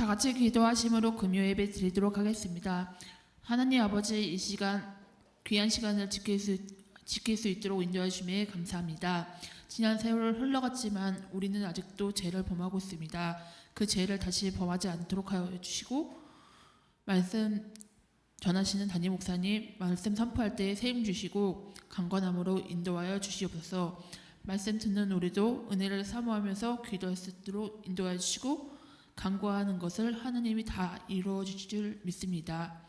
같이 기도하심으로 금요 예배 드리도록 하겠습니다. 하나님 아버지, 이 시간 귀한 시간을 지킬 수 있도록 인도해 주심에 감사합니다. 지난 세월 흘러갔지만 우리는 아직도 죄를 범하고 있습니다. 그 죄를 다시 범하지 않도록 하여 주시고, 말씀 전하시는 담임 목사님 말씀 선포할 때 세임 주시고 강건함으로 인도하여 주시옵소서. 말씀 듣는 우리도 은혜를 사모하면서 기도할 수 있도록 인도하여 주시고, 간구하는 것을 하나님이 다 이루어 주실 줄 믿습니다.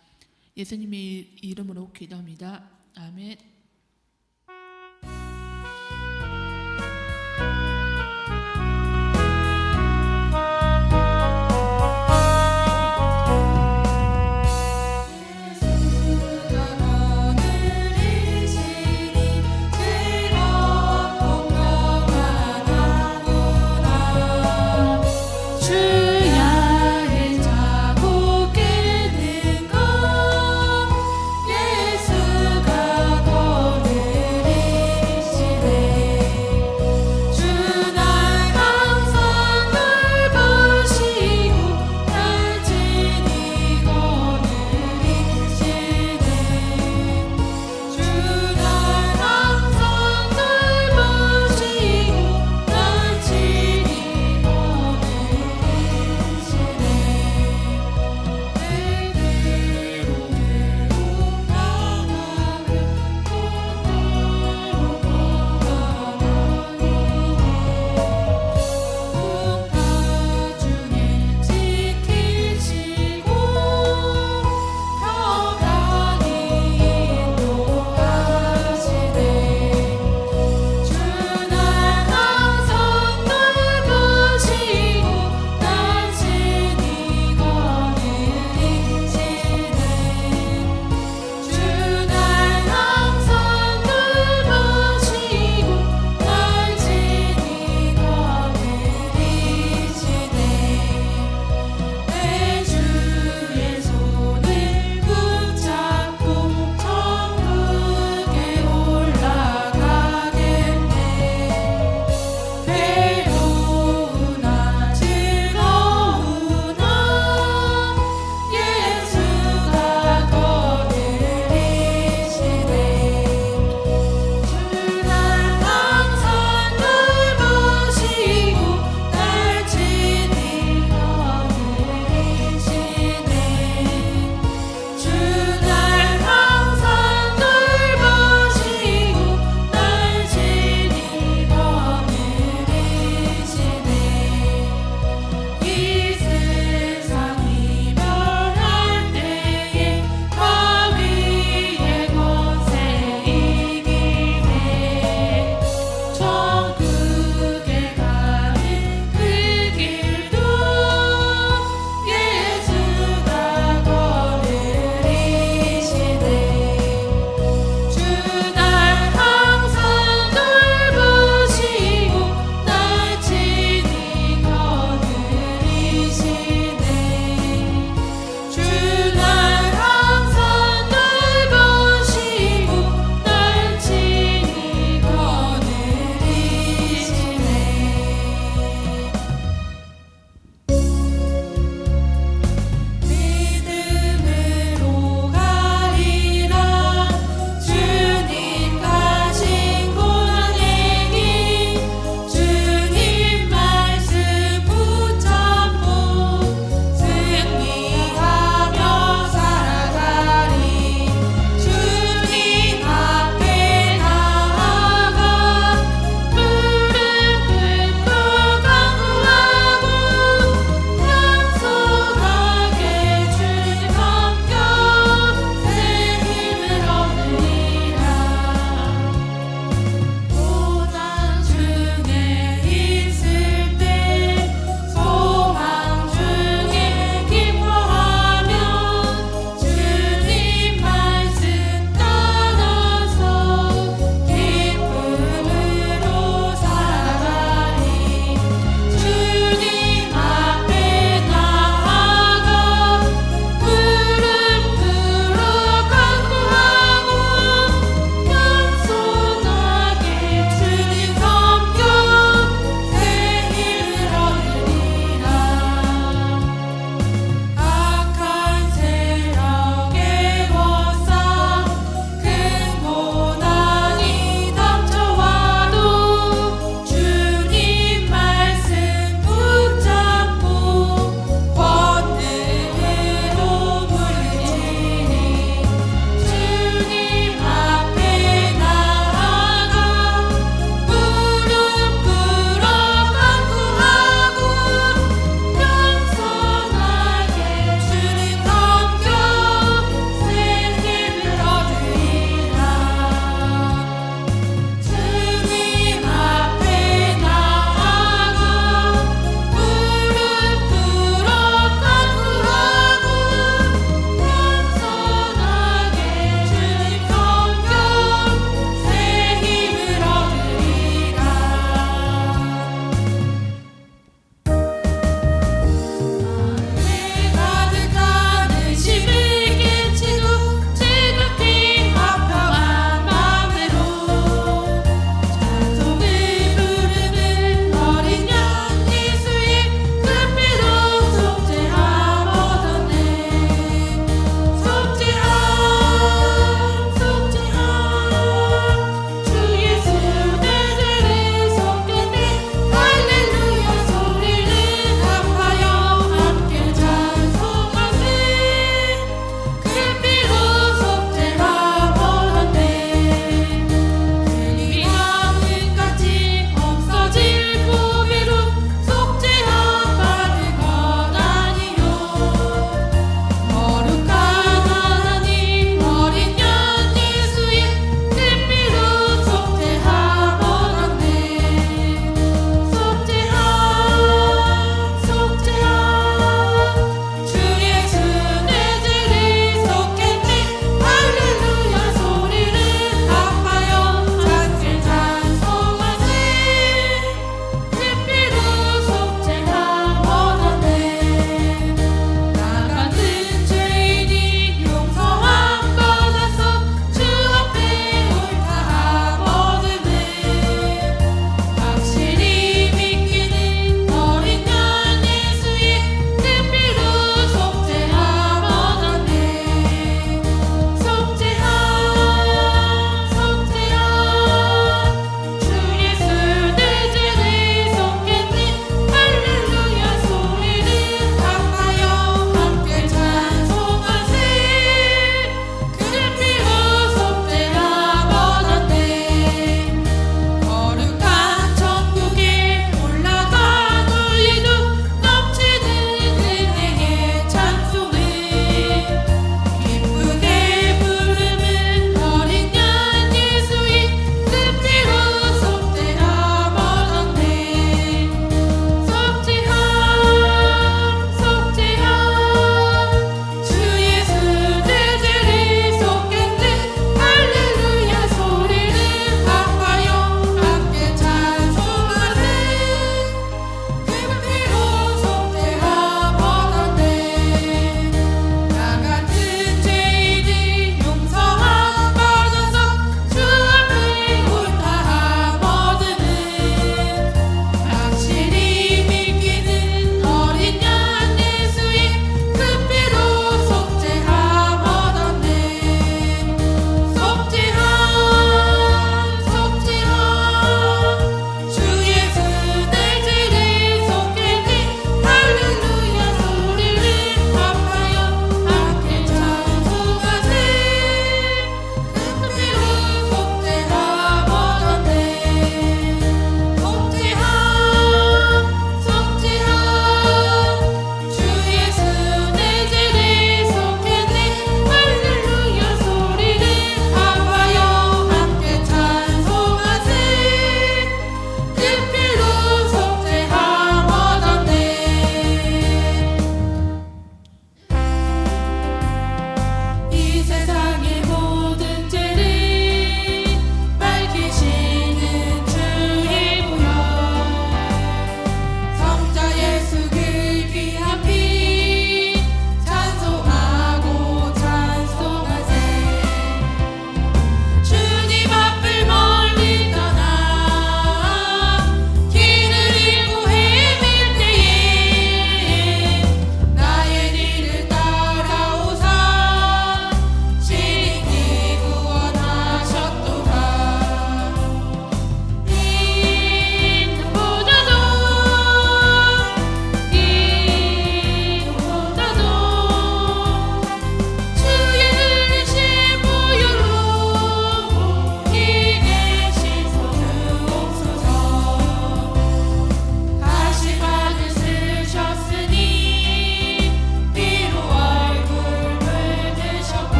예수님의 이름으로 기도합니다. 아멘. 예수가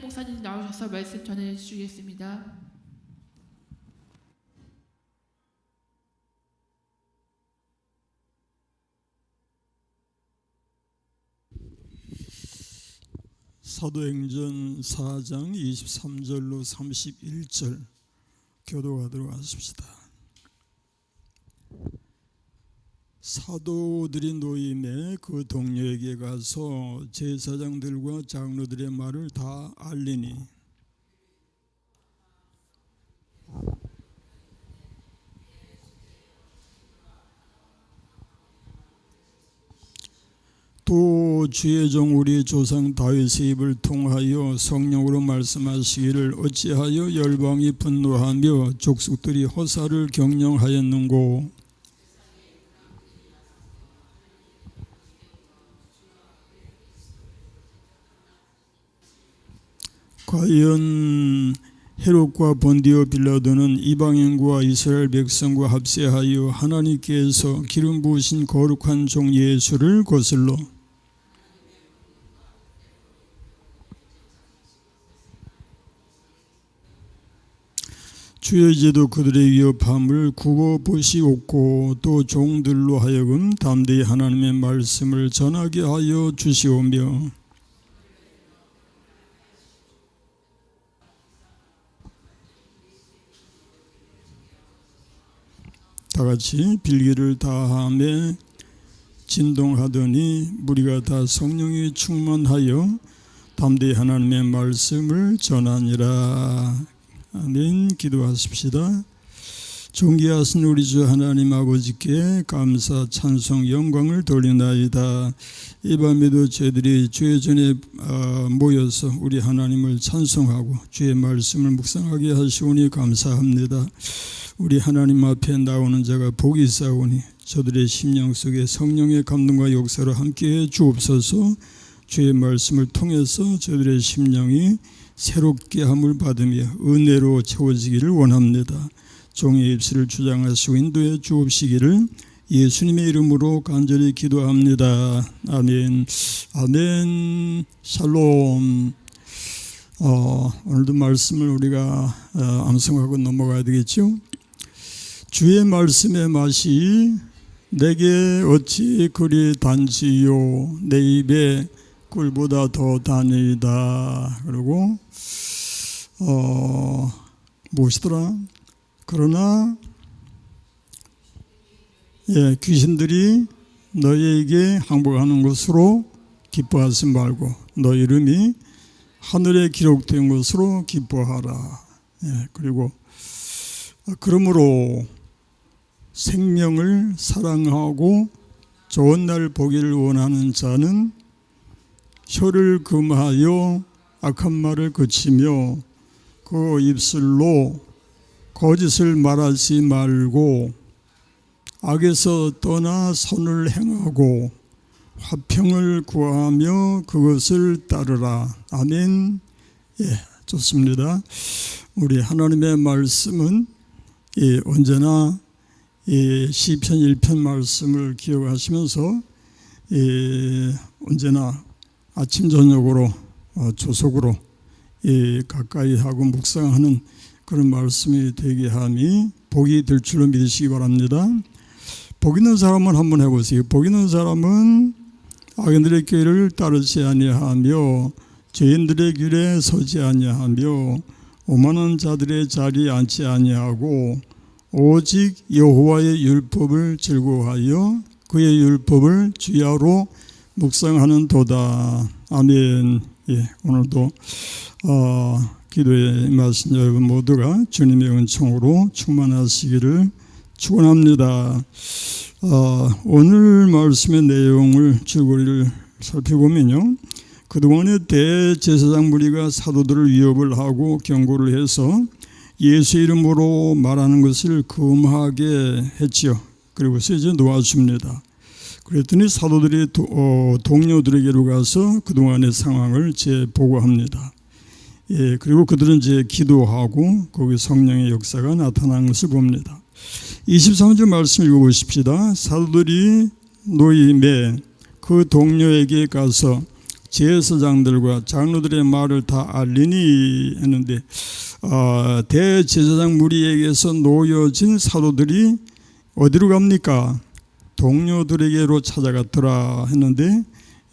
목사님 나오셔서 말씀 전해 주시겠습니다. 사도행전 4장 23절로 31절 교독하도록 하십시다. 사도들이 노임에 그 동료에게 가서 제사장들과 장로들의 말을 다 알리니 또 주의 종 우리 조상 다윗의 입을 통하여 성령으로 말씀하시기를 어찌하여 열방이 분노하며 족속들이 호사를 경영하였는고. 과연 헤롯과 본디오 빌라도는 이방인과 이스라엘 백성과 합세하여 하나님께서 기름 부으신 거룩한 종 예수를 거슬러 주의 제도 그들의 위협함을 굽어보시옵고 또 종들로 하여금 담대히 하나님의 말씀을 전하게 하여 주시오며 다같이 빌기를 다하며 진동하더니 무리가 다 성령이 충만하여 담대히 하나님의 말씀을 전하니라. 아멘. 기도하십시다. 존귀하신 우리 주 하나님 아버지께 감사 찬송 영광을 돌리나이다. 이 밤에도 저희들이 주의 전에 모여서 우리 하나님을 찬송하고 주의 말씀을 묵상하게 하시오니 감사합니다. 우리 하나님 앞에 나오는 자가 복이 있사오니 저들의 심령 속에 성령의 감동과 역사로 함께해 주옵소서. 주의 말씀을 통해서 저들의 심령이 새롭게 함을 받으며 은혜로 채워지기를 원합니다. 종의 입술을 주장하시고 인도해 주옵시기를 예수님의 이름으로 간절히 기도합니다. 아멘. 아멘. 샬롬. 오늘도 말씀을 우리가 암송하고 넘어가야 되겠죠. 주의 말씀의 맛이 내게 어찌 그리 단지요 내 입에 꿀보다 더 다니이다. 그리고 무엇이더라? 그러나 귀신들이 너희에게 항복하는 것으로 기뻐하지 말고 너 이름이 하늘에 기록된 것으로 기뻐하라. 그리고 그러므로 생명을 사랑하고 좋은 날 보기를 원하는 자는 혀를 금하여 악한 말을 그치며 그 입술로 거짓을 말하지 말고 악에서 떠나 선을 행하고 화평을 구하며 그것을 따르라. 아멘. 좋습니다. 우리 하나님의 말씀은 언제나 시편 1편 말씀을 기억하시면서 언제나 아침 저녁으로 조속으로 가까이 하고 묵상하는 그런 말씀이 되게 함이 복이 될 줄로 믿으시기 바랍니다. 복 있는 사람은 한번 해보세요. 복 있는 사람은 악인들의 길을 따르지 아니하며 죄인들의 길에 서지 아니하며 오만한 자들의 자리에 앉지 아니하고 오직 여호와의 율법을 즐거워하여 그의 율법을 주야로 묵상하는 도다. 아멘. 오늘도 기도에 임하신 여러분 모두가 주님의 은총으로 충만하시기를 축원합니다. 오늘 말씀의 내용을 줄거리를 살펴보면요, 그동안에 대제사장 무리가 사도들을 위협을 하고 경고를 해서 예수 이름으로 말하는 것을 금하게 했지요. 그리고서 이제 놓아줍니다. 그랬더니 사도들이 동료들에게로 가서 그동안의 상황을 재보고합니다. 그리고 그들은 이제 기도하고 거기 성령의 역사가 나타난 것을 봅니다. 23절 말씀 읽어보십시다. 사도들이 노임에 그 동료에게 가서 제사장들과 장로들의 말을 다 알리니 했는데 대제사장 무리에게서 놓여진 사도들이 어디로 갑니까? 동료들에게로 찾아갔더라 했는데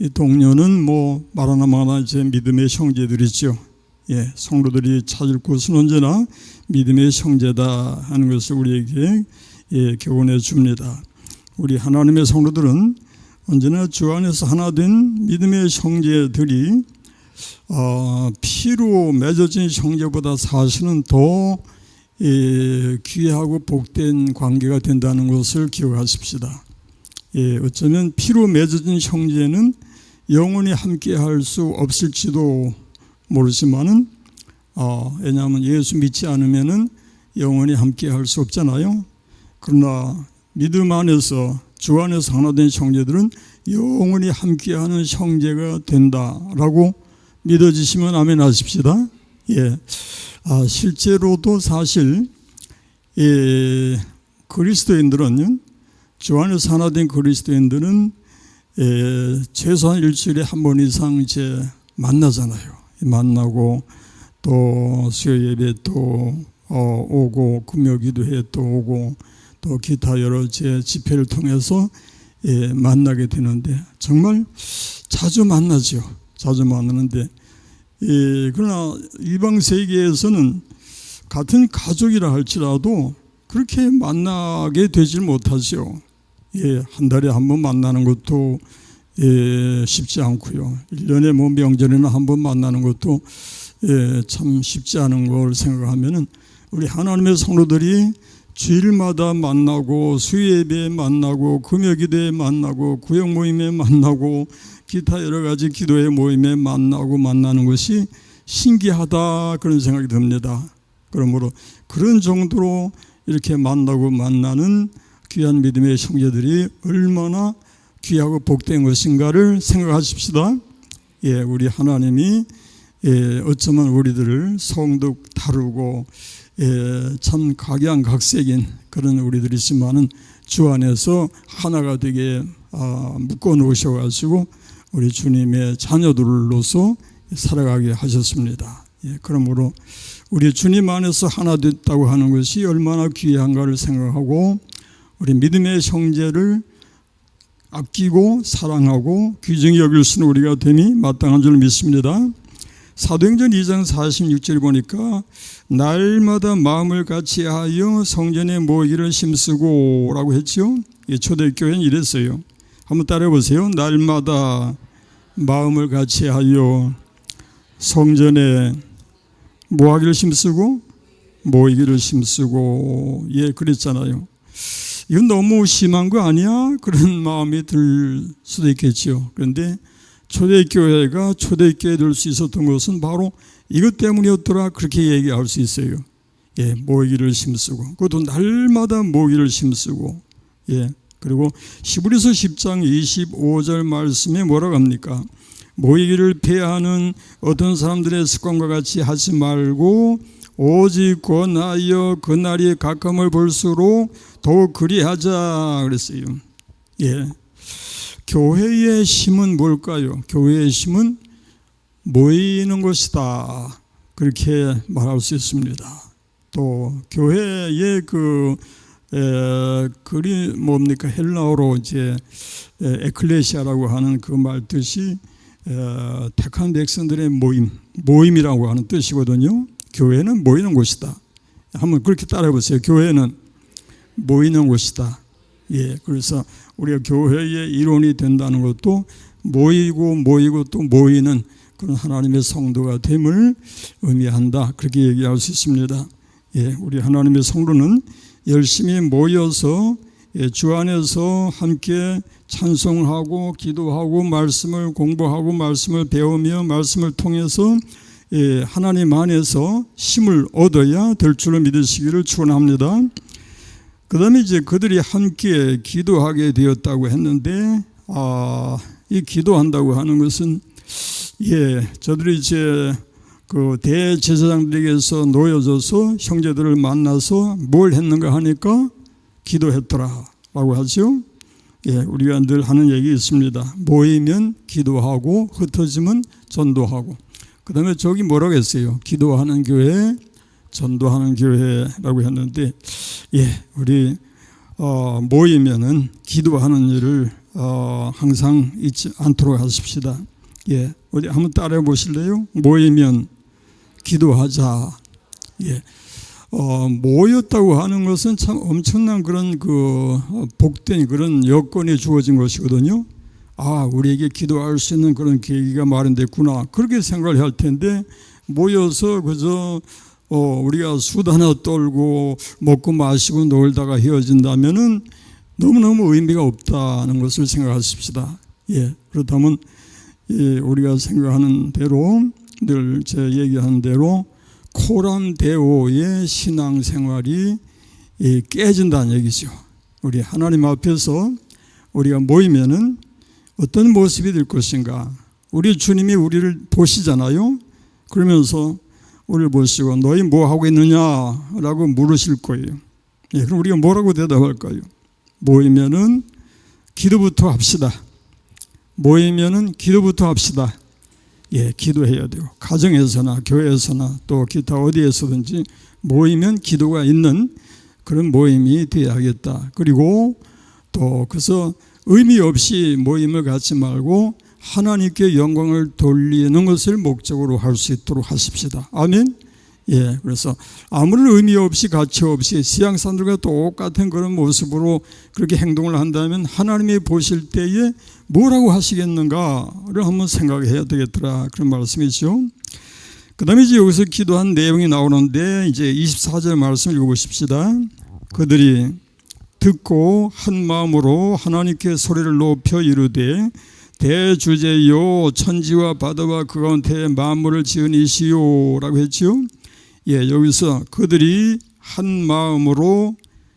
이 동료는 마라나마나 제 믿음의 형제들이죠. 예, 성도들이 찾을 곳은 언제나 믿음의 형제다 하는 것을 우리에게 교훈해 줍니다. 우리 하나님의 성도들은 언제나 주 안에서 하나 된 믿음의 형제들이 피로 맺어진 형제보다 사실은 더 귀하고 복된 관계가 된다는 것을 기억하십시다. 어쩌면 피로 맺어진 형제는 영원히 함께 할 수 없을지도 모르지만은 왜냐하면 예수 믿지 않으면은 영원히 함께 할 수 없잖아요. 그러나 믿음 안에서 주 안에서 하나 된 형제들은 영원히 함께하는 형제가 된다라고 믿어지시면 아멘 하십시다. 실제로도 사실 그리스도인들은 주 안에서 하나 된 그리스도인들은 최소한 일주일에 한 번 이상 이제 만나잖아요. 만나고 또 수요 예배 또 오고 금요 기도회 또 오고 또 기타 여러 집회를 통해서 만나게 되는데 정말 자주 만나죠. 자주 만나는데 그러나 이방 세계에서는 같은 가족이라 할지라도 그렇게 만나게 되질 못하죠. 한 달에 한 번 만나는 것도 쉽지 않고요. 1년에 명절에는 한 번 만나는 것도 참 쉽지 않은 걸 생각하면은 우리 하나님의 성도들이 주일마다 만나고 수요예배에 만나고 금요기도에 만나고 구역 모임에 만나고 기타 여러 가지 기도회 모임에 만나고 만나는 것이 신기하다 그런 생각이 듭니다. 그러므로 그런 정도로 이렇게 만나고 만나는 귀한 믿음의 형제들이 얼마나 귀하고 복된 것인가를 생각하십시다. 우리 하나님이 어쩌면 우리들을 성도 다루고 참 각양각색인 그런 우리들이지만은 주 안에서 하나가 되게 묶어 놓으셔가지고 우리 주님의 자녀들로서 살아가게 하셨습니다. 그러므로 우리 주님 안에서 하나 됐다고 하는 것이 얼마나 귀한가를 생각하고 우리 믿음의 형제를 아끼고 사랑하고 귀중히 여길 수 있는 우리가 됨이 마땅한 줄 믿습니다. 사도행전 2장 46절 보니까 날마다 마음을 같이하여 성전에 모이기를 힘쓰고 라고 했죠. 초대교회는 이랬어요. 한번 따라해 보세요. 날마다 마음을 같이하여 성전에 뭐하기를 힘쓰고 모이기를 힘쓰고 그랬잖아요. 이건 너무 심한 거 아니야? 그런 마음이 들 수도 있겠죠. 그런데 초대교회가 초대교회 될 수 있었던 것은 바로 이것 때문이었더라 그렇게 얘기할 수 있어요. 모이기를 힘쓰고 그것도 날마다 모이기를 힘쓰고 그리고 히브리서 10장 25절 말씀에 뭐라고 합니까? 모이기를 폐하는 어떤 사람들의 습관과 같이 하지 말고 오직 권하여 그날이 가까움을 볼수록 더욱 그리하자 그랬어요. 교회의 힘은 뭘까요? 교회의 힘은 모이는 것이다 그렇게 말할 수 있습니다. 또 교회의 글이 뭡니까? 헬라어로 이제 에클레시아라고 하는 그 말 뜻이 택한 백성들의 모임이라고 하는 뜻이거든요. 교회는 모이는 곳이다. 한번 그렇게 따라해 보세요. 교회는 모이는 곳이다. 그래서 우리가 교회의 일원이 된다는 것도 모이고 또 모이는 그런 하나님의 성도가 됨을 의미한다. 그렇게 얘기할 수 있습니다. 우리 하나님의 성도는 열심히 모여서 주 안에서 함께 찬송하고 기도하고 말씀을 공부하고 말씀을 배우며 말씀을 통해서 하나님 안에서 힘을 얻어야 될 줄을 믿으시기를 축원합니다. 그 다음에 이제 그들이 함께 기도하게 되었다고 했는데 이 기도한다고 하는 것은 저들이 이제 그 대제사장들에게서 놓여져서 형제들을 만나서 뭘 했는가 하니까 기도했더라 라고 하죠. 우리가 늘 하는 얘기 있습니다. 모이면 기도하고 흩어지면 전도하고. 그 다음에 저기 뭐라고 했어요? 기도하는 교회, 전도하는 교회라고 했는데, 우리 모이면은 기도하는 일을 항상 잊지 않도록 하십시다. 우리 한번 따라해 보실래요? 모이면 기도하자. 모였다고 하는 것은 참 엄청난 그런 복된 그런 여건이 주어진 것이거든요. 우리에게 기도할 수 있는 그런 계기가 마련됐구나. 그렇게 생각을 할 텐데, 모여서 그저 우리가 수다 하나 떨고 먹고 마시고 놀다가 헤어진다면은 너무너무 의미가 없다는 것을 생각하십시다. 그렇다면 우리가 생각하는 대로, 늘 제 얘기하는 대로 코람데오의 신앙생활이 깨진다는 얘기죠. 우리 하나님 앞에서 우리가 모이면은 어떤 모습이 될 것인가. 우리 주님이 우리를 보시잖아요. 그러면서 우리를 보시고 너희 뭐 하고 있느냐라고 물으실 거예요. 그럼 우리가 뭐라고 대답할까요? 모이면은 기도부터 합시다. 모이면은 기도부터 합시다. 기도해야 돼요. 가정에서나 교회에서나 또 기타 어디에서든지 모이면 기도가 있는 그런 모임이 되어야겠다. 그리고 또 그래서 의미 없이 모임을 갖지 말고 하나님께 영광을 돌리는 것을 목적으로 할 수 있도록 하십시다. 아멘. 그래서 아무런 의미 없이 가치 없이 시향사람들과 똑같은 그런 모습으로 그렇게 행동을 한다면 하나님이 보실 때에 뭐라고 하시겠는가를 한번 생각해야 되겠더라, 그런 말씀이죠. 그 다음에 이제 여기서 기도한 내용이 나오는데 이제 24절 말씀 읽어보십시다. 그들이 듣고 한 마음으로 하나님께 소리를 높여 이르되 대주제요 천지와 바다와 그 가운데 만물을 지은 이시요 라고 했죠. 여기서 그들이 한 마음으로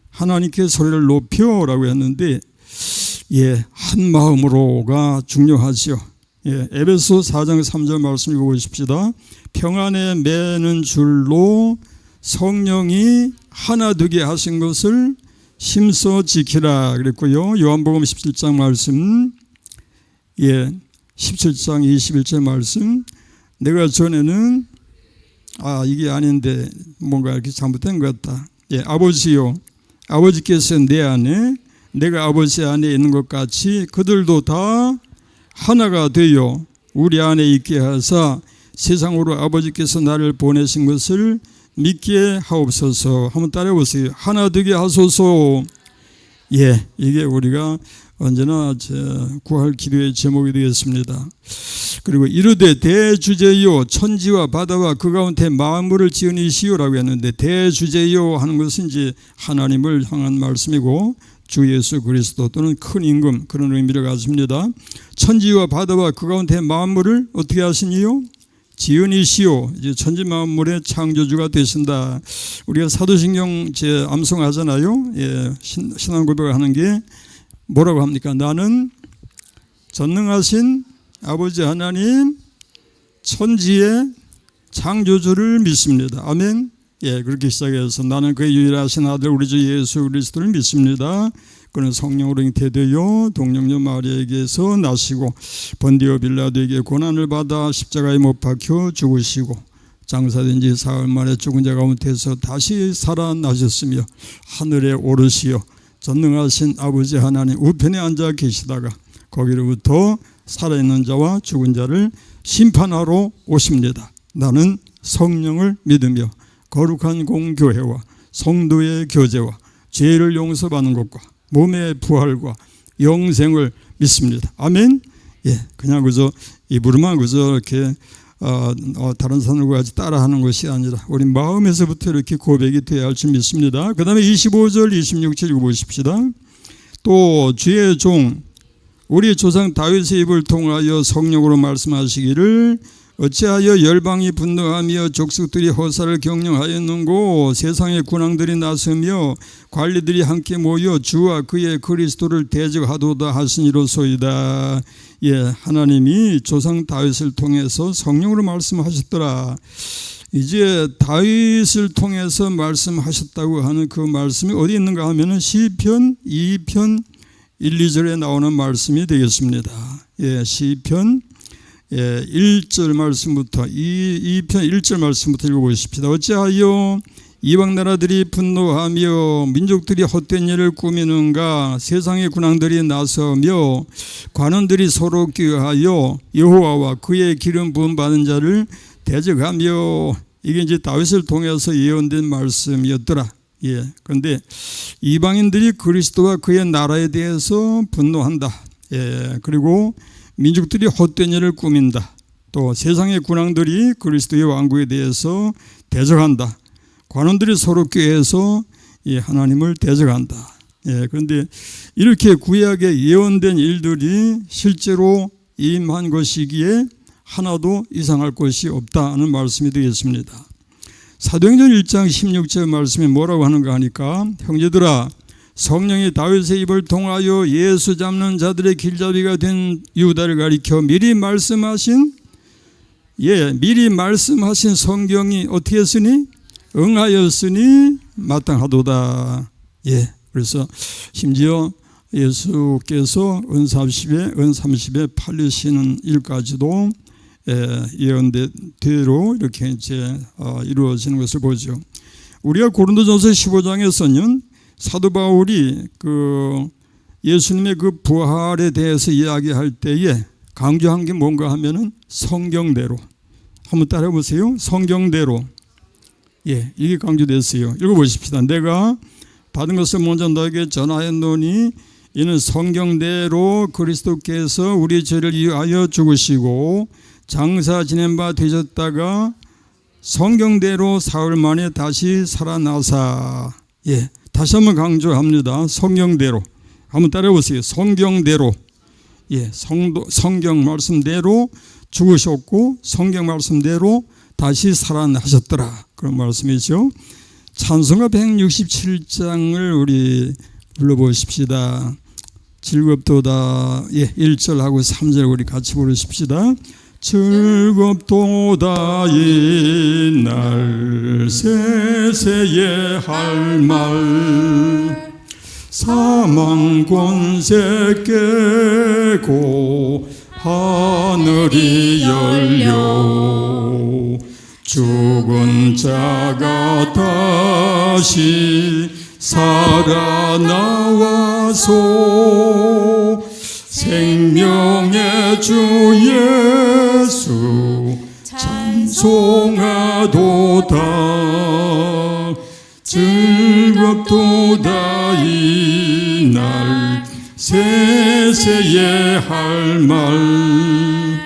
하나님께 소리를 높여 라고 했는데 한 마음으로가 중요하죠. 에베소 4장 3절 말씀 읽어보십시다. 평안에 매는 줄로 성령이 하나 되게 하신 것을 힘써 지키라 그랬고요. 요한복음 17장 말씀 17장 21절 말씀 내가 전에는 이게 아닌데 뭔가 이렇게 잘못된 것 같다. 아버지요 아버지께서 내 안에 내가 아버지 안에 있는 것 같이 그들도 다 하나가 되어 우리 안에 있게 하사 세상으로 아버지께서 나를 보내신 것을 믿게 하옵소서. 한번 따라해 보세요. 하나 되게 하소서. 이게 우리가 언제나 구할 기도의 제목이 되겠습니다. 그리고 이르되 대주제요 천지와 바다와 그 가운데 만물을 지은 이시요라고 했는데 대주제요 하는 것은 이제 하나님을 향한 말씀이고 주 예수 그리스도 또는 큰 임금 그런 의미를 가집니다. 천지와 바다와 그 가운데 만물을 어떻게 하시니요? 지은이시오. 이제 천지 만물의 창조주가 되신다. 우리가 사도신경 암송하잖아요. 신앙 고백을 하는 게 뭐라고 합니까? 나는 전능하신 아버지 하나님 천지의 창조주를 믿습니다. 아멘. 그렇게 시작해서 나는 그의 유일하신 아들 우리 주 예수 그리스도를 믿습니다. 그는 성령으로 잉태되어 동정녀 마리아에게서 나시고 본디오 빌라도에게 고난을 받아 십자가에 못 박혀 죽으시고 장사된 지 사흘 만에 죽은 자 가운데서 다시 살아나셨으며 하늘에 오르시어 전능하신 아버지 하나님 우편에 앉아 계시다가 거기로부터 살아있는 자와 죽은 자를 심판하러 오십니다. 나는 성령을 믿으며 거룩한 공교회와 성도의 교제와 죄를 용서받는 것과 몸의 부활과 영생을 믿습니다. 아멘. 그냥 그저 입으로만 그저 이렇게 다른 사람과 같이 따라하는 것이 아니라 우리 마음에서부터 이렇게 고백이 되어야 할 줄 믿습니다. 그 다음에 25절 26절 읽어보십시다. 또 주의 종 우리 조상 다윗의 입을 통하여 성령으로 말씀하시기를 어찌하여 열방이 분노하며 족속들이 허사를 경영하였는고 세상의 군왕들이 나서며 관리들이 함께 모여 주와 그의 그리스도를 대적하도다 하시니로소이다. 하나님이 조상 다윗을 통해서 성령으로 말씀하셨더라. 이제 다윗을 통해서 말씀하셨다고 하는 그 말씀이 어디 있는가 하면은 시편 2편 1, 2절에 나오는 말씀이 되겠습니다. 예, 시편 1절 말씀부터 2편 1절 말씀부터 읽어보십시다. 어찌하여 이방 나라들이 분노하며 민족들이 헛된 일을 꾸미는가. 세상의 군왕들이 나서며 관원들이 서로 끼어하여 여호와와 그의 기름 부음 받은 자를 대적하며. 이게 이제 다윗을 통해서 예언된 말씀이었더라. 예. 그런데 이방인들이 그리스도와 그의 나라에 대해서 분노한다. 예. 그리고 민족들이 헛된 일을 꾸민다. 또 세상의 군왕들이 그리스도의 왕국에 대해서 대적한다. 관원들이 서로 꾀해서 하나님을 대적한다. 예, 그런데 이렇게 구약에 예언된 일들이 실제로 임한 것이기에 하나도 이상할 것이 없다는 말씀이 되겠습니다. 사도행전 1장 16절 말씀이 뭐라고 하는가 하니까, 형제들아 성령이 다윗의 입을 통하여 예수 잡는 자들의 길잡이가 된 유다를 가리켜 미리 말씀하신 성경이 어떻게 했으니 응하였으니 마땅하도다. 예. 그래서 심지어 예수께서 은30에 팔리시는 일까지도 예언대로 이렇게 이제 이루어지는 것을 보죠. 우리가 고린도전서 15장에서는 사도 바울이 그 예수님의 그 부활에 대해서 이야기할 때에 강조한 게 뭔가 하면은 성경대로. 한번 따라해 보세요. 성경대로. 예, 이게 강조됐어요. 읽어보십시다. 내가 받은 것을 먼저 너에게 전하였노니 이는 성경대로 그리스도께서 우리 죄를 위하여 죽으시고 장사 지낸 바 되셨다가 성경대로 사흘 만에 다시 살아나사. 예, 다시 한번 강조합니다. 성경대로. 한번 따라해 보세요. 성경대로. 예, 성경 말씀대로 죽으셨고 성경 말씀대로 다시 살아나셨더라. 그런 말씀이죠. 찬송가 167장을 우리 불러보십시다. 즐겁도다. 예, 1절하고 3절 우리 같이 부르십시다. 즐겁도다 이 날 세세에 할 말 사망 권세 깨고 하늘이 열려 죽은 자가 다시 살아나와서 생명의 주 예수 찬송하도다. 즐겁도다 이 날 세세에 할 말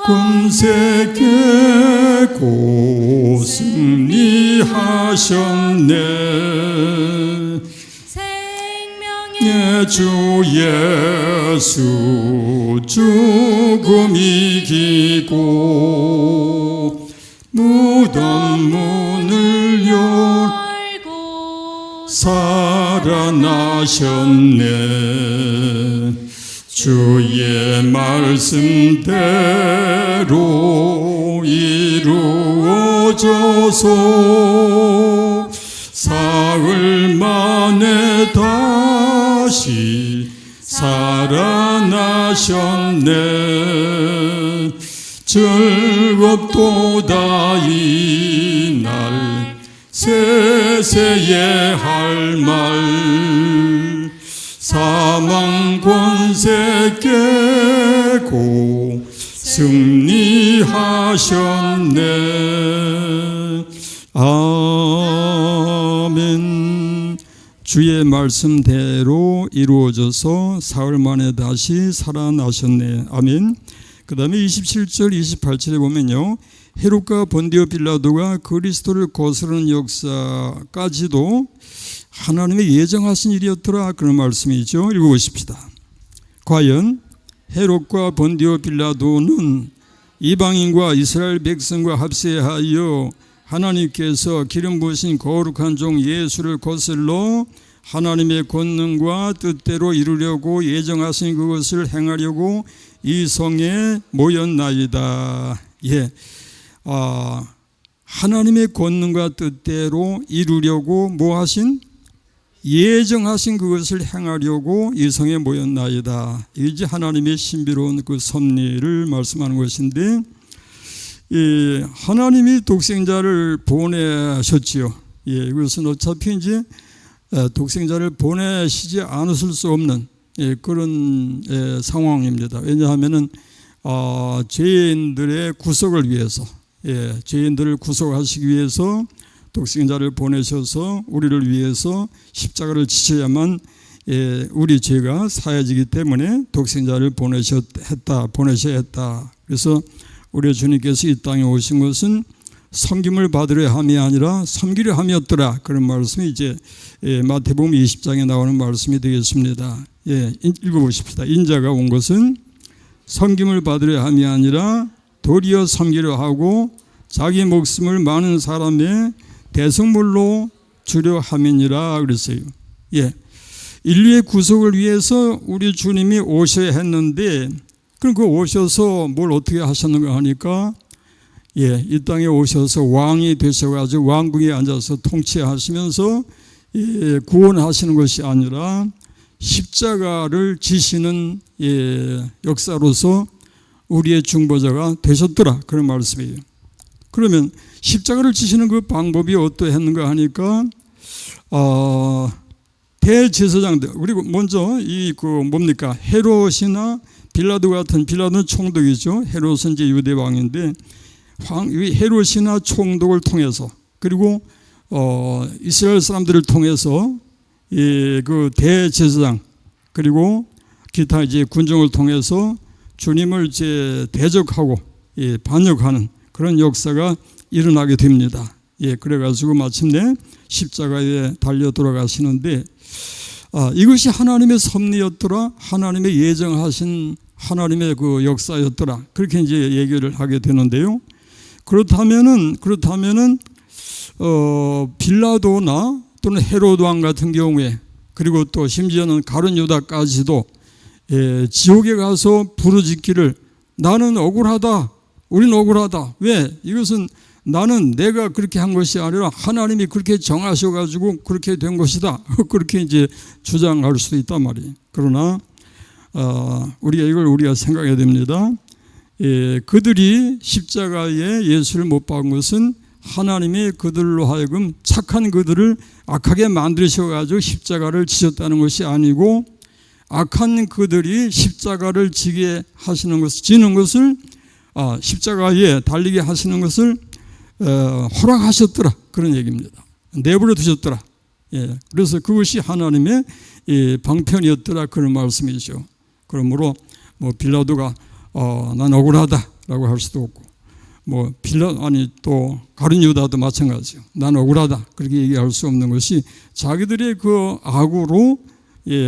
권세 깨고 승리하셨네. 생명의 주 예수 죽음 이기고 무덤 문을 열고 살아나셨네. 주의 말씀대로 이루어져서 사흘 만에 다시 살아나셨네. 즐겁도다 이 날 세세에 할 말 사망 권세 깨고 승리하셨네. 아멘. 주의 말씀대로 이루어져서 사흘 만에 다시 살아나셨네. 아멘. 그 다음에 27절 28절에 보면요, 헤롯과 본디오 빌라도가 그리스도를 거스르는 역사까지도 하나님의 예정하신 일이었더라. 그런 말씀이죠. 읽어보십시다. 과연 헤롯과 본디오 빌라도는 이방인과 이스라엘 백성과 합세하여 하나님께서 기름 부으신 거룩한 종 예수를 거슬러 하나님의 권능과 뜻대로 이루려고 예정하신 그것을 행하려고 이 성에 모였나이다. 예, 하나님의 권능과 뜻대로 이루려고 뭐 하신? 예정하신 그것을 행하려고 이 성에 모였나이다. 이제 하나님의 신비로운 그 섭리를 말씀하는 것인데, 하나님이 독생자를 보내셨지요. 이것은 어차피 이제 독생자를 보내시지 않으실 수 없는 그런 상황입니다. 왜냐하면은 죄인들의 구속을 위해서, 죄인들을 구속하시기 위해서 독생자를 보내셔서 우리를 위해서 십자가를 지셔야만 우리 죄가 사해지기 때문에 독생자를 보내셔야 했다. 그래서 우리 주님께서 이 땅에 오신 것은 섬김을 받으려 함이 아니라 섬기려 함이었더라. 그런 말씀이 이제 마태복음 20장에 나오는 말씀이 되겠습니다. 읽어보십시다. 인자가 온 것은 섬김을 받으려 함이 아니라 도리어 섬기려 하고 자기 목숨을 많은 사람의 대성물로 주려 함이니라 그랬어요. 인류의 구속을 위해서 우리 주님이 오셔야 했는데, 그럼 그 오셔서 뭘 어떻게 하셨는가 하니까, 이 땅에 오셔서 왕이 되셔가지고 왕궁에 앉아서 통치하시면서 구원하시는 것이 아니라 십자가를 지시는 역사로서 우리의 중보자가 되셨더라. 그런 말씀이에요. 그러면 십자가를 지시는 그 방법이 어떠했는가 하니까 대제사장들, 그리고 먼저 뭡니까, 헤롯이나 빌라도 같은, 빌라도는 총독이죠. 헤롯은 이제 유대 왕인데, 헤롯이나 총독을 통해서, 그리고 이스라엘 사람들을 통해서 그 대제사장, 그리고 기타 이제 군정을 통해서 주님을 이제 대적하고 반역하는 그런 역사가 일어나게 됩니다. 그래가지고 마침내 십자가에 달려 돌아가시는데, 이것이 하나님의 섭리였더라, 하나님의 예정하신 하나님의 그 역사였더라, 그렇게 이제 얘기를 하게 되는데요. 그렇다면은 빌라도나 또는 헤롯 왕 같은 경우에, 그리고 또 심지어는 가룟 유다까지도 지옥에 가서 부르짖기를, 나는 억울하다, 우린 억울하다. 왜? 이것은 나는 내가 그렇게 한 것이 아니라 하나님이 그렇게 정하셔가지고 그렇게 된 것이다. 그렇게 이제 주장할 수도 있단 말이에요. 그러나 우리가 생각해야 됩니다. 그들이 십자가에 예수를 못 박은 것은 하나님이 그들로 하여금 착한 그들을 악하게 만드셔가지고 십자가를 지셨다는 것이 아니고, 악한 그들이 십자가를 지게 하시는 것을, 지는 것을, 십자가에 달리게 하시는 것을 허락하셨더라, 그런 얘기입니다. 내버려 두셨더라. 그래서 그것이 하나님의 방편이었더라, 그런 말씀이죠. 그러므로 빌라도가 난 억울하다라고 할 수도 없고, 또 가룟 유다도 마찬가지요. 난 억울하다, 그렇게 얘기할 수 없는 것이 자기들의 그 악으로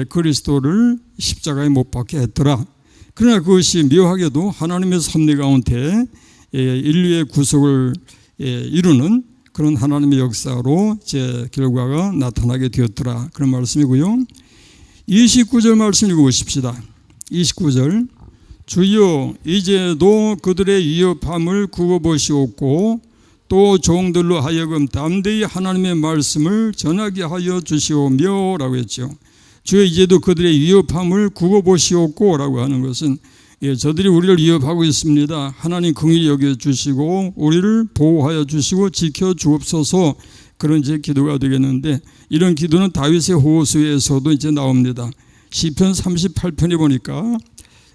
그리스도를 십자가에 못 박게 했더라. 그러나 그것이 묘하게도 하나님의 섭리 가운데 인류의 구속을 이루는 그런 하나님의 역사로 제 결과가 나타나게 되었더라, 그런 말씀이고요. 29절 말씀 읽어보십시다. 29절. 주여 이제도 그들의 위협함을 굽어보시옵고 또 종들로 하여금 담대히 하나님의 말씀을 전하게 하여 주시오며 라고 했죠. 주여 이제도 그들의 위협함을 굽어보시옵고 라고 하는 것은, 저들이 우리를 위협하고 있습니다. 하나님 긍휼히 여겨주시고 우리를 보호하여 주시고 지켜주옵소서, 그런 이제 기도가 되겠는데, 이런 기도는 다윗의 호소에서도 이제 나옵니다. 시편 38편에 보니까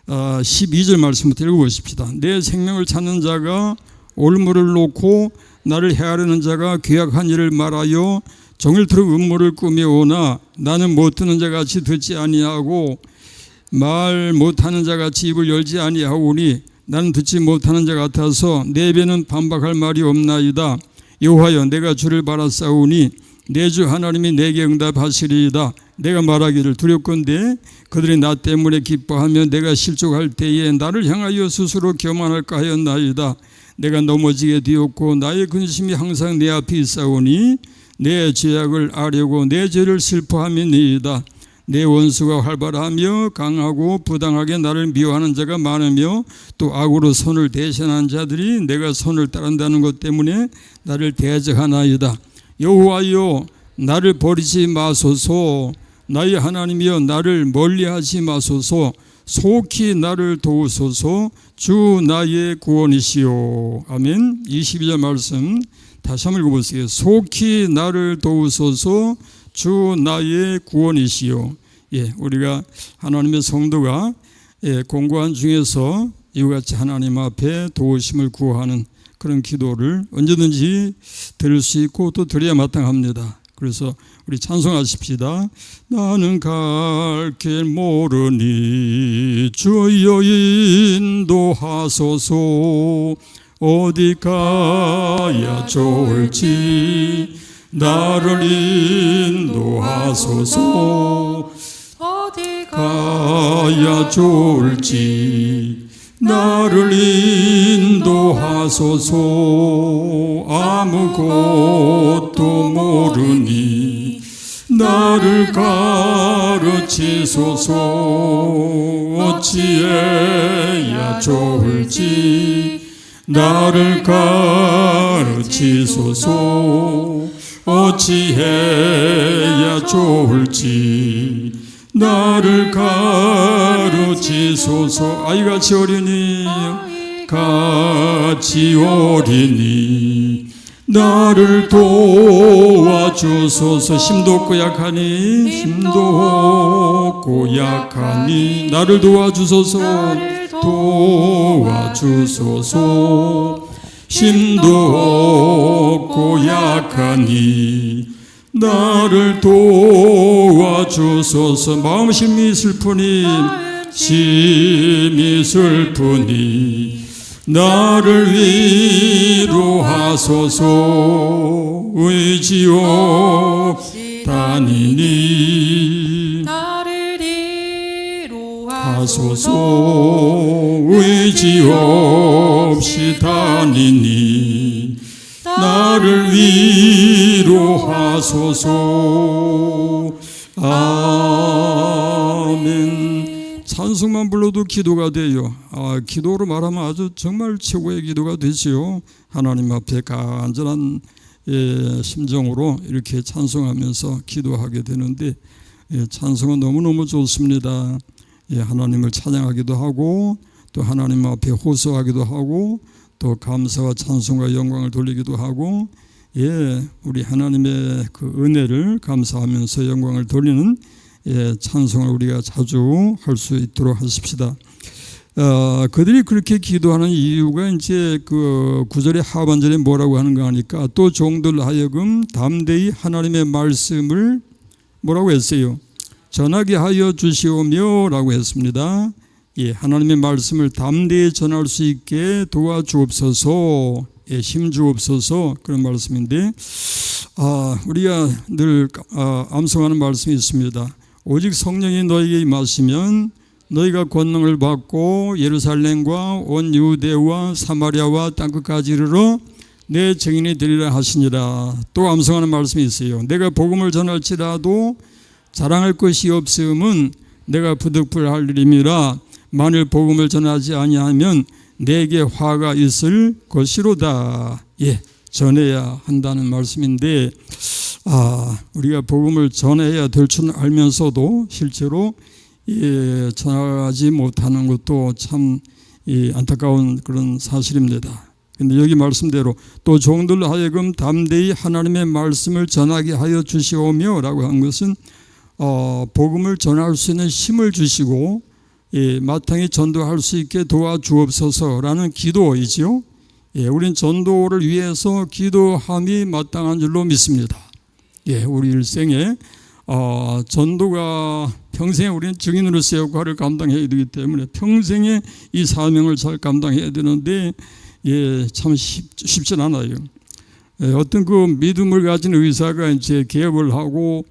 12절 말씀부터 읽어보십시다. 내 생명을 찾는 자가 올무를 놓고 나를 해하려는 자가 괴악한 일을 말하여 정일토록 음모를 꾸며오나 나는 못 듣는 자같이 듣지 아니하고 말 못하는 자같이 입을 열지 아니하오니 나는 듣지 못하는 자 같아서 내 입에는 반박할 말이 없나이다. 여호와여 내가 주를 바라싸우니 내 주 하나님이 내게 응답하시리이다. 내가 말하기를 두렵건대 그들이 나 때문에 기뻐하며 내가 실족할 때에 나를 향하여 스스로 교만할까 하였나이다. 내가 넘어지게 되었고 나의 근심이 항상 내 앞에 있사오니 내 죄악을 아려고 내 죄를 슬퍼함이니이다. 내 원수가 활발하며 강하고 부당하게 나를 미워하는 자가 많으며 또 악으로 손을 대신하는 자들이 내가 손을 따른다는 것 때문에 나를 대적하나이다. 여호와여 나를 버리지 마소서. 나의 하나님이여 나를 멀리하지 마소서. 속히 나를 도우소서. 주 나의 구원이시오. 아멘. 22절 말씀 다시 한번 읽어보세요. 속히 나를 도우소서. 주 나의 구원이시오. 예, 우리가 하나님의 성도가 공고한 중에서 이와 같이 하나님 앞에 도우심을 구하는 그런 기도를 언제든지 드릴 수 있고 또 드려야 마땅합니다. 그래서 우리 찬송하십시다. 나는 갈 길 모르니 주여 인도하소서. 어디 가야 좋을지 나를 인도하소서. 어디 가야 좋을지 나를 인도하소서. 아무것도 모르니 나를 가르치소서. 어찌해야 좋을지 나를 가르치소서. 어찌해야 좋을지 나를 가르치소서. 아이같이 어리니 같이 어리니 나를 도와주소서. 힘도 없고 약하니 힘도 없고 약하니 나를 도와주소서. 도와주소서. 힘도 없고 약하니 나를 도와주소서. 마음 심히 슬프니 심히 슬프니 나를 위로하소서. 의지 없이 다니니 나를 하소서. 위로하소서. 의지 없이 다니니 나를 위로하소서. 아멘. 찬송만 불러도 기도가 돼요. 기도로 말하면 아주 정말 최고의 기도가 되지요. 하나님 앞에 간절한 심정으로 이렇게 찬송하면서 기도하게 되는데 찬송은 너무너무 좋습니다. 하나님을 찬양하기도 하고 또 하나님 앞에 호소하기도 하고 또 감사와 찬송과 영광을 돌리기도 하고 우리 하나님의 그 은혜를 감사하면서 영광을 돌리는 찬송을 우리가 자주 할 수 있도록 하십시다. 그들이 그렇게 기도하는 이유가 이제 그 9절의 하반절에 뭐라고 하는가 하니까 또 종들 하여금 담대히 하나님의 말씀을 뭐라고 했어요? 전하게 하여 주시오며 라고 했습니다. 하나님의 말씀을 담대히 전할 수 있게 도와주옵소서. 힘주옵소서. 그런 말씀인데 우리가 늘 암송하는 말씀이 있습니다. 오직 성령이 너에게 임하시면 너희가 권능을 받고 예루살렘과 온 유대와 사마리아와 땅끝까지 이르러 내 증인이 되리라 하시니라. 또 암송하는 말씀이 있어요. 내가 복음을 전할지라도 자랑할 것이 없음은 내가 부득불할 일임이라. 만일 복음을 전하지 아니하면 내게 화가 있을 것이로다. 전해야 한다는 말씀인데 우리가 복음을 전해야 될 줄 알면서도 실제로 전하지 못하는 것도 참 안타까운 그런 사실입니다. 근데 여기 말씀대로 또 종들로 하여금 담대히 하나님의 말씀을 전하게 하여 주시오며 라고 한 것은 복음을 전할 수 있는 힘을 주시고 마땅히 전도할 수 있게 도와주옵소서라는 기도이지요. 우린 전도를 위해서 기도함이 마땅한 줄로 믿습니다. 우리 일생에 전도가 평생에 우리는 증인으로서의 역할을 감당해야 되기 때문에 평생에 이 사명을 잘 감당해야 되는데 참 쉽진 않아요. 어떤 그 믿음을 가진 의사가 이제 개업을 하고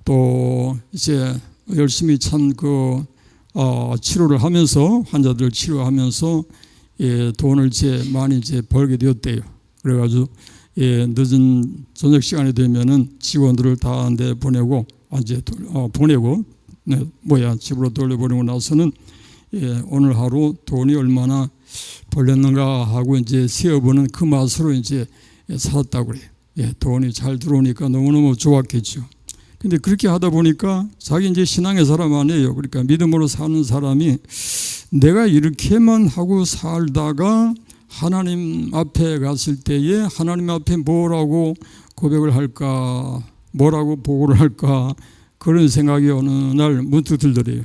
또 이제 열심히 참 치료를 하면서 환자들 치료하면서 돈을 이제 많이 이제 벌게 되었대요. 그래가지고 늦은 저녁 시간이 되면은 직원들을 다 내 보내고 이제 보내고 집으로 돌려보내고 나서는 오늘 하루 돈이 얼마나 벌렸는가 하고 이제 세어보는 그 맛으로 이제 살았다고 그래요. 돈이 잘 들어오니까 너무너무 좋았겠죠. 근데 그렇게 하다 보니까 자기 이제 신앙의 사람 아니에요. 그러니까 믿음으로 사는 사람이 내가 이렇게만 하고 살다가 하나님 앞에 갔을 때에 하나님 앞에 뭐라고 고백을 할까, 뭐라고 보고를 할까, 그런 생각이 어느 날 문득 들더래요.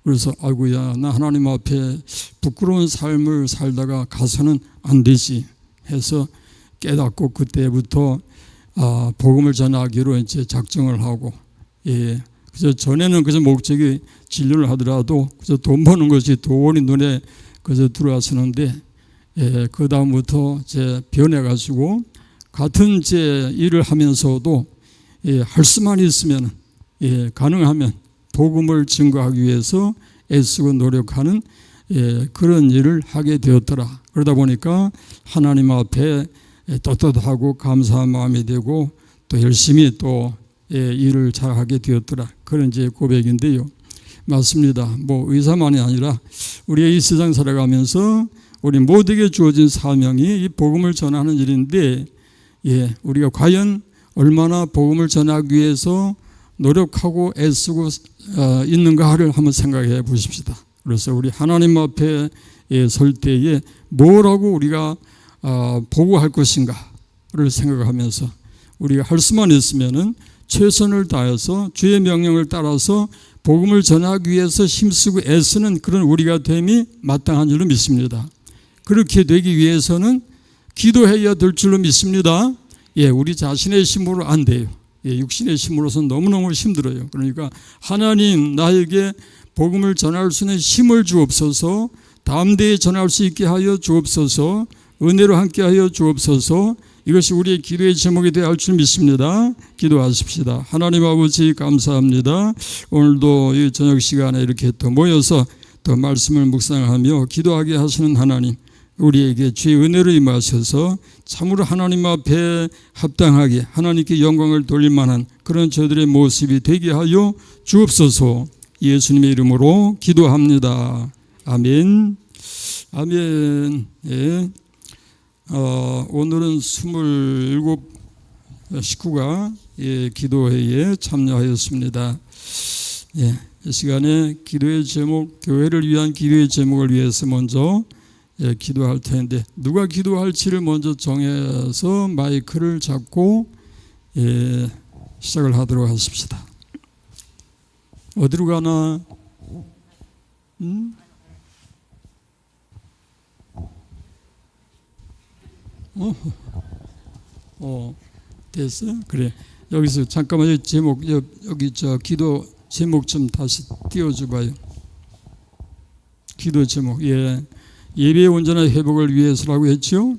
그래서 아이고야, 나 하나님 앞에 부끄러운 삶을 살다가 가서는 안 되지 해서 깨닫고 그때부터 복음을 전하기로 이제 작정을 하고, 그래서 전에는 그저 목적이 진료를 하더라도 그저 돈 버는 것이 돈이 눈에 그저 들어왔었는데, 그 다음부터 이제 변해가지고 같은 제 일을 하면서도 할 수만 있으면 가능하면 복음을 증거하기 위해서 애쓰고 노력하는 그런 일을 하게 되었더라. 그러다 보니까 하나님 앞에 떳떳하고 감사한 마음이 되고 또 열심히 또 일을 잘하게 되었더라. 그런 이제 고백인데요. 맞습니다. 뭐 의사만이 아니라 우리가 이 세상 살아가면서 우리 모두에게 주어진 사명이 이 복음을 전하는 일인데, 우리가 과연 얼마나 복음을 전하기 위해서 노력하고 애쓰고 있는가를 한번 생각해 보십시다. 그래서 우리 하나님 앞에 설 때에 뭐라고 우리가 보고할 것인가를 생각하면서 우리가 할 수만 있으면은 최선을 다해서 주의 명령을 따라서 복음을 전하기 위해서 힘쓰고 애쓰는 그런 우리가 됨이 마땅한 줄로 믿습니다. 그렇게 되기 위해서는 기도해야 될 줄로 믿습니다. 우리 자신의 힘으로 안 돼요. 육신의 힘으로서는 너무너무 힘들어요. 그러니까 하나님, 나에게 복음을 전할 수 있는 힘을 주옵소서, 담대히 전할 수 있게 하여 주옵소서, 은혜로 함께 하여 주옵소서. 이것이 우리의 기도의 제목이 되어야 할 줄 믿습니다. 기도하십시다. 하나님 아버지 감사합니다. 오늘도 이 저녁 시간에 이렇게 또 모여서 또 말씀을 묵상하며 기도하게 하시는 하나님, 우리에게 주의 은혜를 임하셔서 참으로 하나님 앞에 합당하게 하나님께 영광을 돌릴 만한 그런 저들의 모습이 되게 하여 주옵소서. 예수님의 이름으로 기도합니다. 아멘. 아멘. 오늘은 27 식구가 기도회에 참여하였습니다. 이 시간에 기도의 제목, 교회를 위한 기도의 제목을 위해서 먼저 기도할 텐데, 누가 기도할지를 먼저 정해서 마이크를 잡고 시작을 하도록 하십시다. 어디로 가나? 됐어? 그래. 여기서 잠깐만 제목, 여기 저 기도 제목 좀 다시 띄워줘봐요. 기도 제목. 예배의 온전한 회복을 위해서라고 했죠.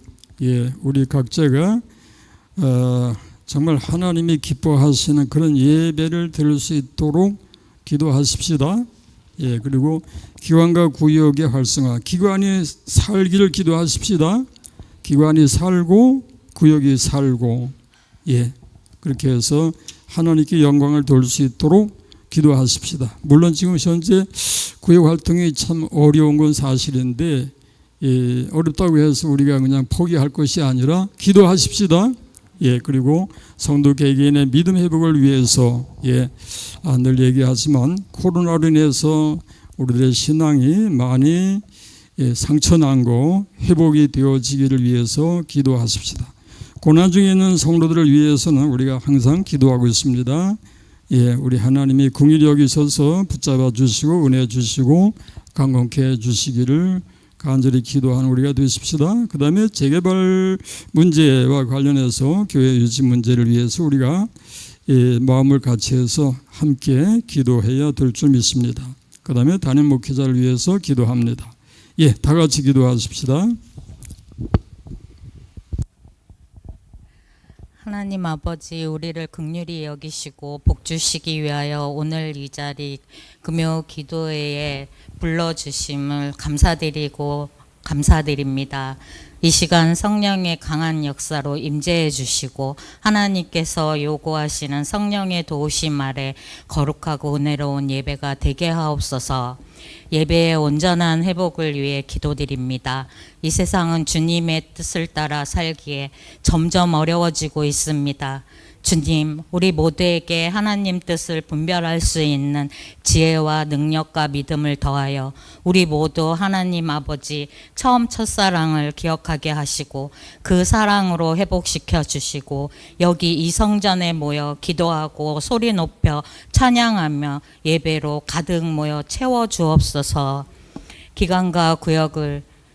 우리 각자가 정말 하나님이 기뻐하시는 그런 예배를 드릴 수 있도록 기도하십시다. 그리고 기관과 구역의 활성화, 기관이 살기를 기도하십시다. 기관이 살고 구역이 살고, 그렇게 해서 하나님께 영광을 돌릴 수 있도록 기도하십시다. 물론 지금 현재 구역 활동이 참 어려운 건 사실인데, 어렵다고 해서 우리가 그냥 포기할 것이 아니라 기도하십시다. 그리고 성도 개개인의 믿음 회복을 위해서 늘 얘기하지만 코로나로 인해서 우리들의 신앙이 많이 상처난 거 회복이 되어지기를 위해서 기도하십시다. 고난 중에 있는 성도들을 위해서는 우리가 항상 기도하고 있습니다. 우리 하나님이 긍휼히 여기셔서 붙잡아 주시고 은혜 주시고 강건케 해 주시기를 간절히 기도하는 우리가 되십시다. 그 다음에 재개발 문제와 관련해서 교회 유지 문제를 위해서 우리가 마음을 같이 해서 함께 기도해야 될 줄 믿습니다. 그 다음에 담임 목회자를 위해서 기도합니다. 다 같이 기도하십시다. 하나님 아버지, 우리를 긍휼히 여기시고 복 주시기 위하여 오늘 이 자리 금요 기도회에 불러주심을 감사드립니다. 이 시간 성령의 강한 역사로 임재해 주시고 하나님께서 요구하시는 성령의 도우심 아래 거룩하고 은혜로운 예배가 되게 하옵소서. 예배의 온전한 회복을 위해 기도드립니다. 이 세상은 주님의 뜻을 따라 살기에 점점 어려워지고 있습니다. 주님, 우리 모두에게 하나님 뜻을 분별할 수 있는 지혜와 능력과 믿음을 더하여 우리 모두 하나님 아버지 처음 첫사랑을 기억하게 하시고 그 사랑으로 회복시켜 주시고 여기 이 성전에 모여 기도하고 소리 높여 찬양하며 예배로 가득 모여 채워 주옵소서. 기관과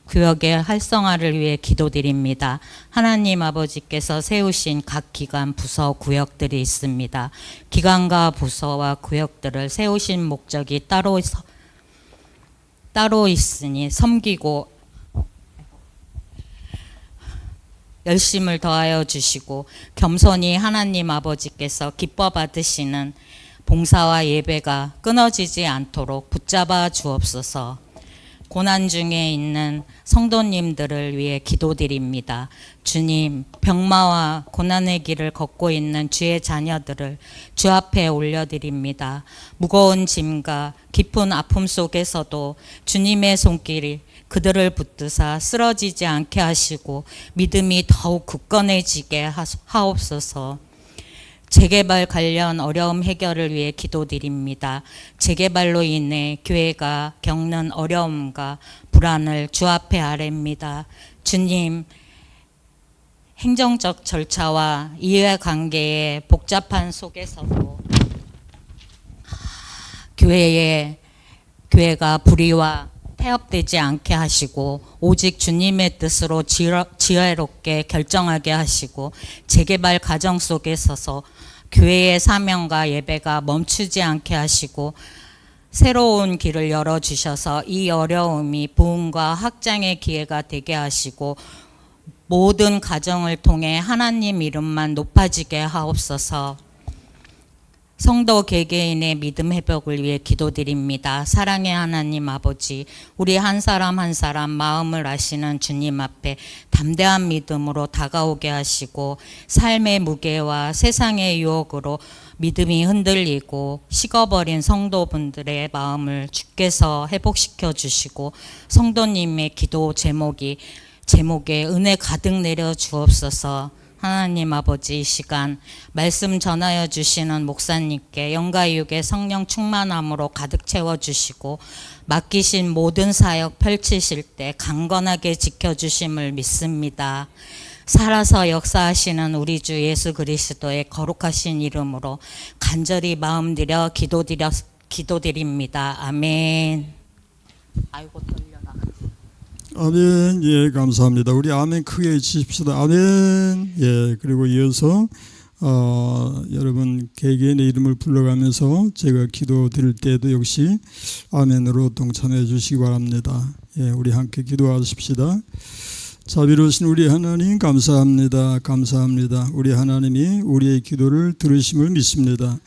구역의 활성화를 위해 기도드립니다. 하나님 아버지께서 세우신 각 기관, 부서, 구역들이 있습니다. 기관과 부서와 구역들을 세우신 목적이 따로 있으니 섬기고 열심을 더하여 주시고 겸손히 하나님 아버지께서 기뻐 받으시는 봉사와 예배가 끊어지지 않도록 붙잡아 주옵소서. 고난 중에 있는 성도님들을 위해 기도드립니다. 주님, 병마와 고난의 길을 걷고 있는 주의 자녀들을 주 앞에 올려드립니다. 무거운 짐과 깊은 아픔 속에서도 주님의 손길이 그들을 붙드사 쓰러지지 않게 하시고 믿음이 더욱 굳건해지게 하옵소서. 재개발 관련 어려움 해결을 위해 기도드립니다. 재개발로 인해 교회가 겪는 어려움과 불안을 주 앞에 아뢰입니다. 주님, 행정적 절차와 이해관계의 복잡한 속에서도 교회가 불의와 태업되지 않게 하시고 오직 주님의 뜻으로 지혜롭게 결정하게 하시고 재개발 과정 속에 서서 교회의 사명과 예배가 멈추지 않게 하시고 새로운 길을 열어주셔서 이 어려움이 부흥과 확장의 기회가 되게 하시고 모든 가정을 통해 하나님 이름만 높아지게 하옵소서. 성도 개개인의 믿음 회복을 위해 기도드립니다. 사랑의 하나님 아버지, 우리 한 사람 한 사람 마음을 아시는 주님 앞에 담대한 믿음으로 다가오게 하시고 삶의 무게와 세상의 유혹으로 믿음이 흔들리고 식어버린 성도분들의 마음을 주께서 회복시켜 주시고 성도님의 기도 제목에 은혜 가득 내려 주옵소서. 하나님 아버지, 이 시간 말씀 전하여 주시는 목사님께 영과 육의 성령 충만함으로 가득 채워주시고 맡기신 모든 사역 펼치실 때 강건하게 지켜주심을 믿습니다. 살아서 역사하시는 우리 주 예수 그리스도의 거룩하신 이름으로 간절히 마음 들여 기도드립니다. 아멘. 아이고 떨려라. 아멘. 예, 감사합니다. 우리 아멘 크게 해주십시다. 아멘. 예, 그리고 이어서 여러분 개개인의 이름을 불러가면서 제가 기도 드릴 때도 역시 아멘으로 동참해 주시기 바랍니다. 예, 우리 함께 기도하십시다. 자비로우신 우리 하나님 감사합니다. 감사합니다. 우리 하나님이 우리의 기도를 들으심을 믿습니다.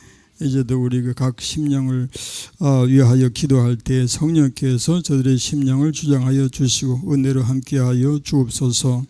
이제도 우리 각 심령을 위하여 기도할 때 성령께서 저들의 심령을 주장하여 주시고 은혜로 함께하여 주옵소서.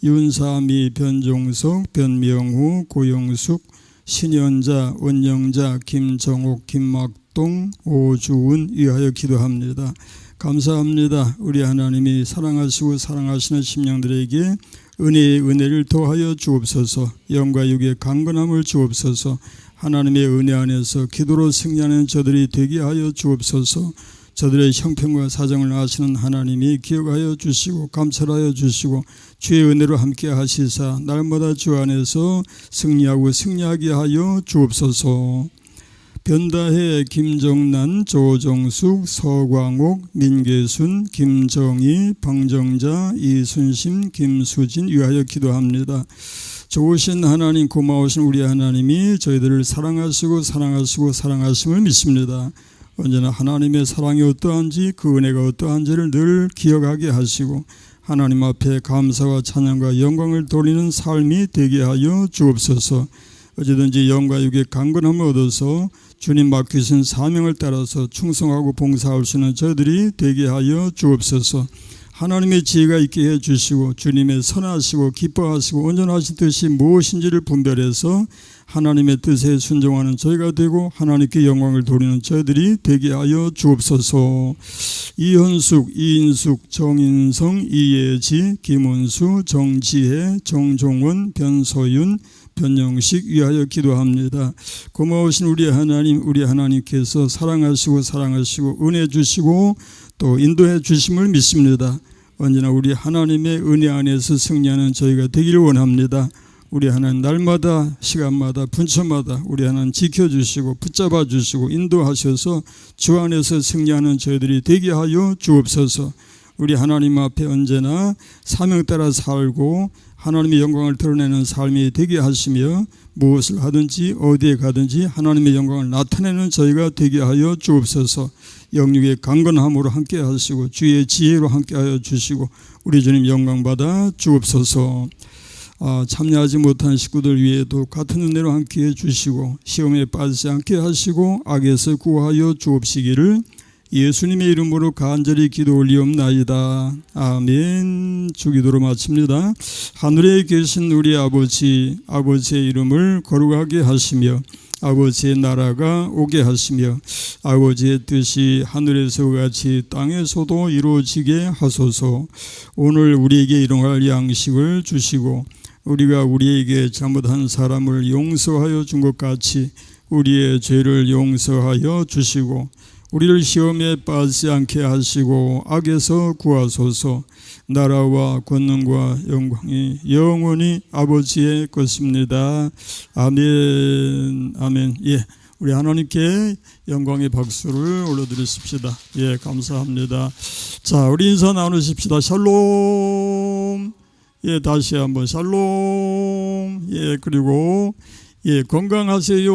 윤사미, 변종석, 변명후, 고영숙, 신현자, 원영자, 김정옥, 김막동, 오주은 위하여 기도합니다. 감사합니다. 우리 하나님이 사랑하시고 사랑하시는 심령들에게 은혜의 은혜를 더하여 주옵소서. 영과 육의 강건함을 주옵소서. 하나님의 은혜 안에서 기도로 승리하는 저들이 되게 하여 주옵소서. 저들의 형편과 사정을 아시는 하나님이 기억하여 주시고 감찰하여 주시고 주의 은혜로 함께 하시사 날마다 주 안에서 승리하고 승리하게 하여 주옵소서. 변다혜, 김정난, 조정숙, 서광옥, 민계순, 김정희, 방정자, 이순심, 김수진 위하여 기도합니다. 좋으신 하나님, 고마우신 우리 하나님이 저희들을 사랑하시고 사랑하심을 믿습니다. 언제나 하나님의 사랑이 어떠한지 그 은혜가 어떠한지를 늘 기억하게 하시고 하나님 앞에 감사와 찬양과 영광을 돌리는 삶이 되게 하여 주옵소서. 어찌든지 영과 육의 강건함을 얻어서 주님 맡기신 사명을 따라서 충성하고 봉사할 수 있는 저희들이 되게 하여 주옵소서. 하나님의 지혜가 있게 해주시고 주님의 선하시고 기뻐하시고 온전하신 뜻이 무엇인지를 분별해서 하나님의 뜻에 순종하는 저희가 되고 하나님께 영광을 돌리는 저희들이 되게 하여 주옵소서. 이현숙, 이인숙, 정인성, 이예지, 김은수, 정지혜, 정종원, 변서윤, 변영식 위하여 기도합니다. 고마우신 우리 하나님, 우리 하나님께서 사랑하시고 은혜 주시고 또 인도해 주심을 믿습니다. 언제나 우리 하나님의 은혜 안에서 승리하는 저희가 되기를 원합니다. 우리 하나님 날마다 시간마다 분초마다 우리 하나님 지켜주시고 붙잡아 주시고 인도하셔서 주 안에서 승리하는 저희들이 되게 하여 주옵소서. 우리 하나님 앞에 언제나 사명 따라 살고 하나님의 영광을 드러내는 삶이 되게 하시며 무엇을 하든지 어디에 가든지 하나님의 영광을 나타내는 저희가 되게 하여 주옵소서. 영육의 강건함으로 함께 하시고 주의 지혜로 함께 하여 주시고 우리 주님 영광 받아 주옵소서. 참여하지 못한 식구들 위에도 같은 은혜로 함께 해주시고 시험에 빠지지 않게 하시고 악에서 구하여 주옵시기를 예수님의 이름으로 간절히 기도 올리옵나이다. 아멘. 주기도로 마칩니다. 하늘에 계신 우리 아버지, 아버지의 이름을 거룩하게 하시며 아버지의 나라가 오게 하시며 아버지의 뜻이 하늘에서 같이 땅에서도 이루어지게 하소서. 오늘 우리에게 일용할 양식을 주시고 우리가 우리에게 잘못한 사람을 용서하여 준 것 같이 우리의 죄를 용서하여 주시고 우리를 시험에 빠지지 않게 하시고 악에서 구하소서. 나라와 권능과 영광이 영원히 아버지의 것입니다. 아멘. 아멘. 예, 우리 하나님께 영광의 박수를 올려드리십시다. 예, 감사합니다. 자, 우리 인사 나누십시다. 샬롬. 예, 다시 한번 샬롬. 예, 그리고 예, 건강하세요.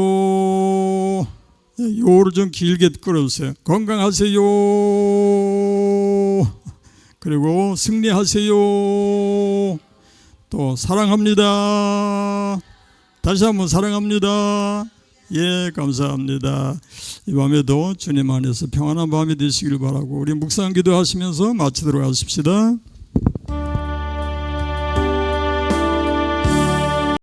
예, 요를 좀 길게 끌어주세요. 건강하세요. 그리고 승리하세요. 또 사랑합니다. 다시 한번 사랑합니다. 예, 감사합니다. 이 밤에도 주님 안에서 평안한 밤이 되시길 바라고 우리 묵상 기도하시면서 마치도록 하십시다.